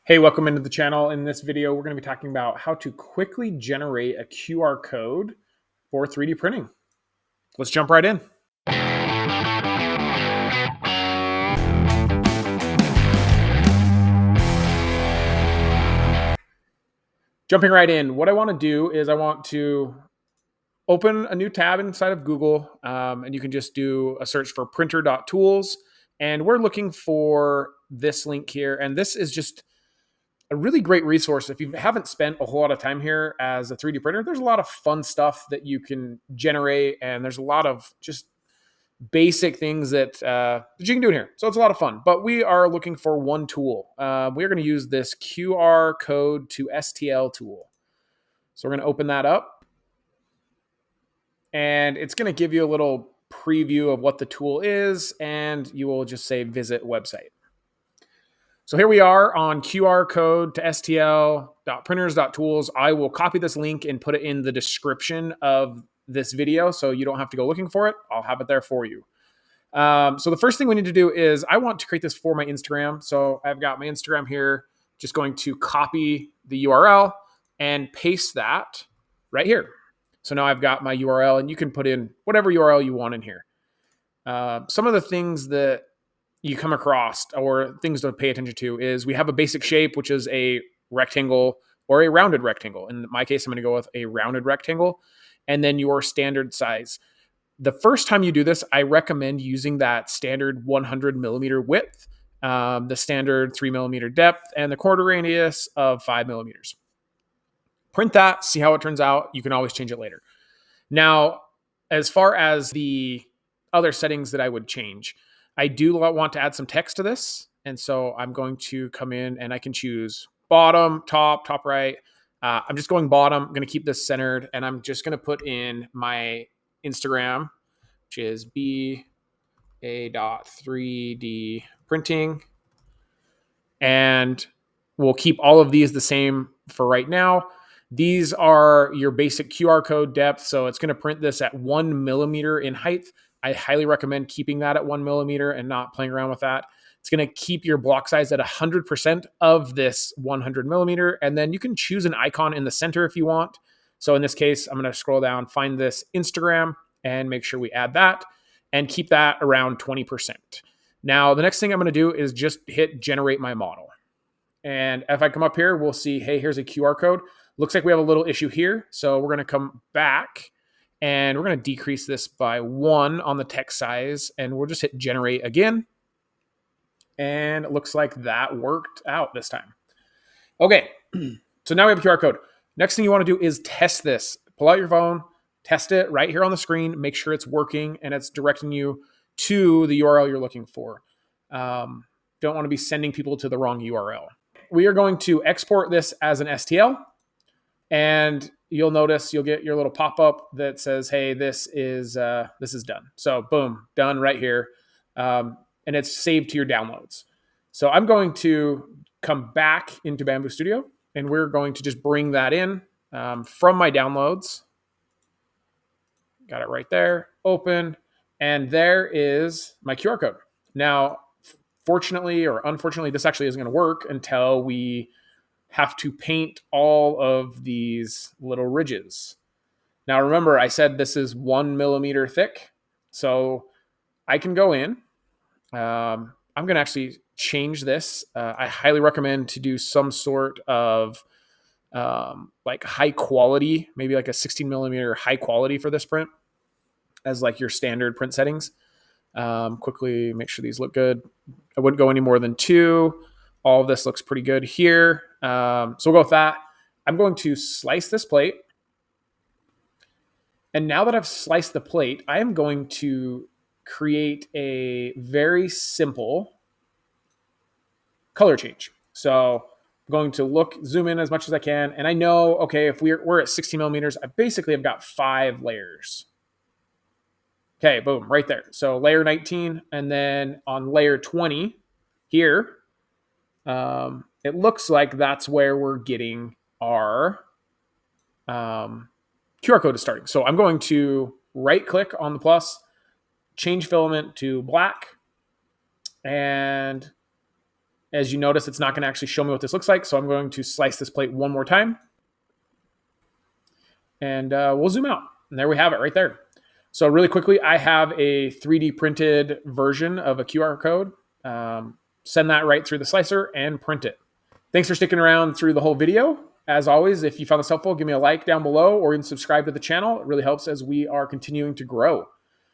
Hey, welcome into the channel. In this video, we're going to be talking about how to quickly generate a QR code for 3D printing. Let's jump right in. Jumping right in, what I want to do is I want to open a new tab inside of Google, and you can just do a search for printer.tools. And we're looking for this link here. And this is just a really great resource. If you haven't spent a whole lot of time here as a 3D printer, there's a lot of fun stuff that you can generate, and there's a lot of just basic things that you can do in here. So it's a lot of fun. But we are looking for one tool. We are going to use this QR code to STL tool. So we're going to open that up, and it's going to give you a little preview of what the tool is, and you will just say visit website. So here we are on QR code to STL.printers.tools. I will copy this link and put it in the description of this video so you don't have to go looking for it. I'll have it there for you. So the first thing we need to do is I want to create this for my Instagram. So I've got my Instagram here, just going to copy the URL and paste that right here. So now I've got my URL, and you can put in whatever URL you want in here. Some of the things that you come across or things to pay attention to is we have a basic shape, which is a rectangle or a rounded rectangle. In my case, I'm going to go with a rounded rectangle, and then your standard size. The first time you do this, I recommend using that standard 100 millimeter width, the standard 3 millimeter depth, and the quarter radius of 5 millimeters. Print that, see how it turns out. You can always change it later. Now, as far as the other settings that I would change, I do want to add some text to this. And so I'm going to come in and I can choose bottom, top right. I'm just going bottom. I'm going to keep this centered, and I'm just going to put in my Instagram, which is ba.3D printing. And we'll keep all of these the same for right now. These are your basic QR code depth. So it's going to print this at 1 millimeter in height. I highly recommend keeping that at 1 millimeter and not playing around with that. It's going to keep your block size at 100% of this 100 millimeter. And then you can choose an icon in the center if you want. So in this case, I'm going to scroll down, find this Instagram, and make sure we add that and keep that around 20%. Now, the next thing I'm going to do is just hit generate my model. And if I come up here, we'll see, hey, here's a QR code. Looks like we have a little issue here. So we're going to come back and we're going to decrease this by 1 on the text size. And we'll just hit generate again. And it looks like that worked out this time. Okay, so now we have a QR code. Next thing you want to do is test this. Pull out your phone, test it right here on the screen, make sure it's working and it's directing you to the URL you're looking for. Don't want to be sending people to the wrong URL. We are going to export this as an STL, and you'll notice you'll get your little pop-up that says, hey, this is done. So boom, done right here. And it's saved to your downloads. So I'm going to come back into Bambu Studio, and we're going to just bring that in from my downloads. Got it right there, open, and there is my QR code. Now, fortunately or unfortunately, this actually isn't going to work until we have to paint all of these little ridges. Now, remember, I said this is 1 millimeter thick, so I can go in. I'm going to actually change this. I highly recommend to do some sort of like high quality, maybe like a 16 millimeter high quality for this print as like your standard print settings. Quickly make sure these look good. I wouldn't go any more than 2. All of this looks pretty good here. So we'll go with that. I'm going to slice this plate. And now that I've sliced the plate, I am going to create a very simple color change. So I'm going to zoom in as much as I can. And I know, okay, if we're at 16 millimeters, I basically have got 5 layers. Okay, boom, right there. So layer 19, and then on layer 20 here, it looks like that's where we're getting our QR code is starting. So I'm going to right click on the plus, change filament to black, and As you notice, it's not going to actually show me what this looks like. So I'm going to slice this plate one more time. And we'll zoom out. And there we have it right there. So really quickly, I have a 3D printed version of a QR code. Send that right through the slicer and print it. Thanks for sticking around through the whole video. As always, if you found this helpful, give me a like down below or even subscribe to the channel. It really helps as we are continuing to grow.